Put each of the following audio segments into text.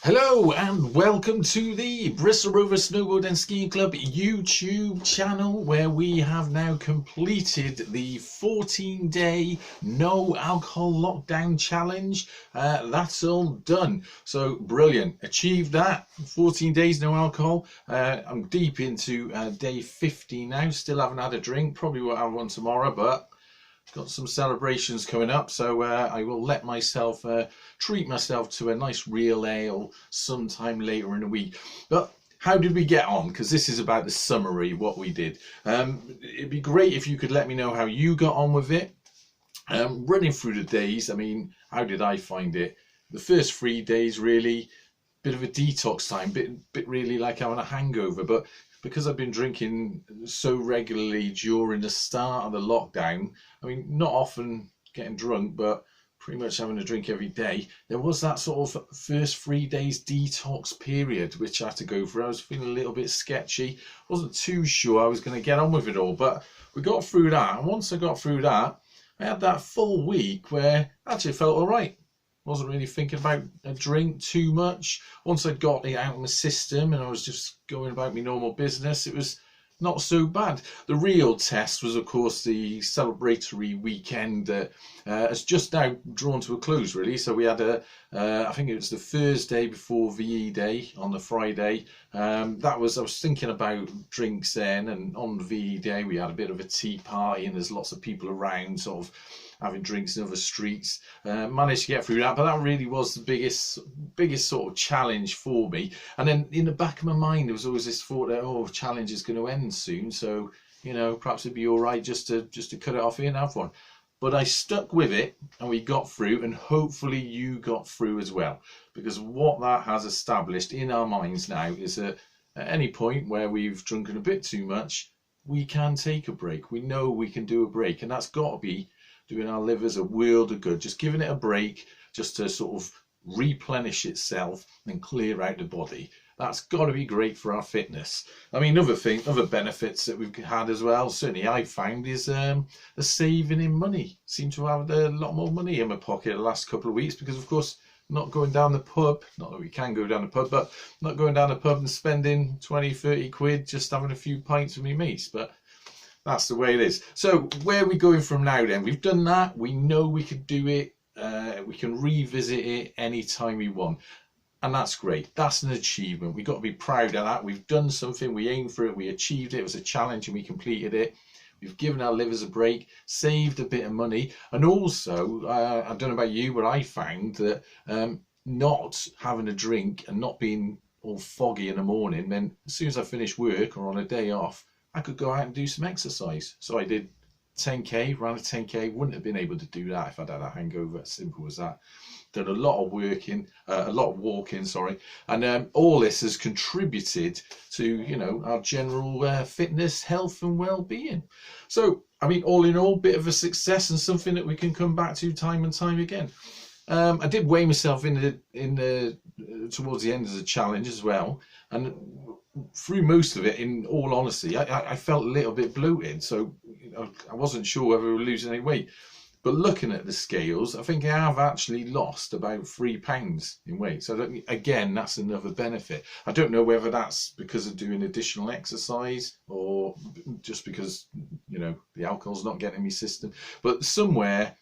Hello and welcome to the Bristol Rovers Snowboard and Skiing Club YouTube channel, where we have now completed the 14-day no alcohol lockdown challenge. That's all done. So brilliant, achieved that. 14 days no alcohol. I'm deep into day 50 now, still haven't had a drink, probably will have one tomorrow, but got some celebrations coming up, so I will let myself treat myself to a nice real ale sometime later in the week. But how did we get on? Because this is about the summary, what we did. It'd be great if you could let me know how you got on with it. Running through the days, I mean, how did I find it? The first 3 days, really, bit of a detox time, bit really like having a hangover, but because I've been drinking so regularly during the start of the lockdown, I mean, not often getting drunk, but pretty much having a drink every day, there was that sort of first 3 days detox period, which I had to go through. I was feeling a little bit sketchy, wasn't too sure I was going to get on with it all, but we got through that. And once I got through that, I had that full week where I actually felt all right. Wasn't really thinking about a drink too much. Once I got it out of my system and I was just going about my normal business, it was not so bad. The real test was, of course, the celebratory weekend that has just now drawn to a close, really. So we had I think it was the Thursday before VE Day on the Friday. I was thinking about drinks then, and on VE Day we had a bit of a tea party, and there's lots of people around, sort of having drinks in other streets. Managed to get through that, but that really was the biggest sort of challenge for me. And then in the back of my mind there was always this thought that, oh, challenge is going to end soon, so you know, perhaps it'd be all right just to cut it off here and have one. But I stuck with it and we got through, and hopefully you got through as well, because what that has established in our minds now is that at any point where we've drunken a bit too much, we can take a break. We know we can do a break, and that's got to be doing our livers a world of good, just giving it a break, just to sort of replenish itself and clear out the body. That's got to be great for our fitness. I mean, other benefits that we've had as well, certainly I found, is the saving in money. Seem to have a lot more money in my pocket the last couple of weeks, because of course not going down the pub, not that we can go down the pub, but not going down the pub and spending 20-30 quid just having a few pints with my mates. But that's the way it is. So where are we going from now then? We've done that. We know we could do it. We can revisit it anytime we want. And that's great. That's an achievement. We've got to be proud of that. We've done something. We aimed for it. We achieved it. It was a challenge and we completed it. We've given our livers a break, saved a bit of money. And also, I don't know about you, but I found that not having a drink and not being all foggy in the morning meant as soon as I finished work or on a day off, I could go out and do some exercise. So I did 10k, ran a 10k. Wouldn't have been able to do that if I'd had a hangover. Simple as that. Done a lot of walking, sorry, and all this has contributed to, you know, our general fitness, health, and well-being. So, I mean, all in all, bit of a success and something that we can come back to time and time again. I did weigh myself towards the end of the challenge as well, and through most of it, in all honesty, I felt a little bit bloated, so you know, I wasn't sure whether we were losing any weight. But looking at the scales, I think I have actually lost about 3 pounds in weight. So again, that's another benefit. I don't know whether that's because of doing additional exercise or just because, you know, the alcohol's not getting in my system. But somewhere,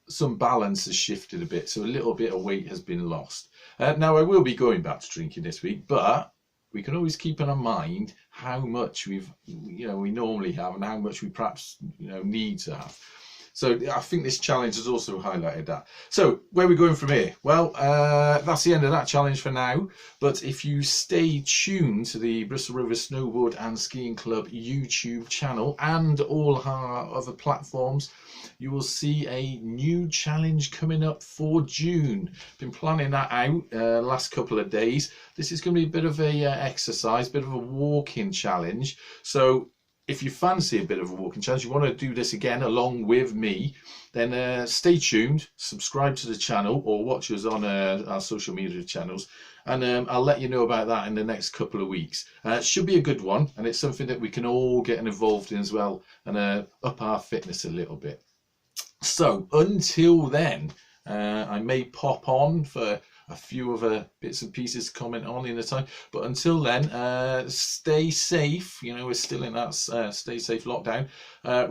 some balance has shifted a bit. So a little bit of weight has been lost. Now, I will be going back to drinking this week, but we can always keep in our mind how much we normally have and how much we perhaps, need to have. So I think this challenge has also highlighted that. So where are we going from here? Well, that's the end of that challenge for now. But if you stay tuned to the Bristol Rovers Snowboard and Skiing Club YouTube channel and all our other platforms, you will see a new challenge coming up for June. Been planning that out last couple of days. This is going to be a bit of a exercise, bit of a walking challenge. So if you fancy a bit of a walking challenge, you want to do this again along with me, then stay tuned, subscribe to the channel or watch us on our social media channels, and I'll let you know about that in the next couple of weeks. It should be a good one, and it's something that we can all get involved in as well, and up our fitness a little bit. So until then, I may pop on for a few other bits and pieces to comment on in the time. But until then, stay safe. You know, we're still in that stay safe lockdown.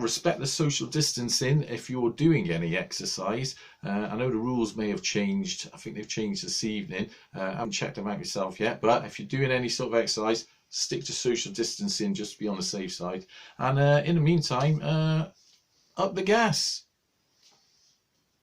Respect the social distancing if you're doing any exercise. I know the rules may have changed. I think they've changed this evening. I haven't checked them out myself yet. But if you're doing any sort of exercise, stick to social distancing just to be on the safe side. And in the meantime, up the gas.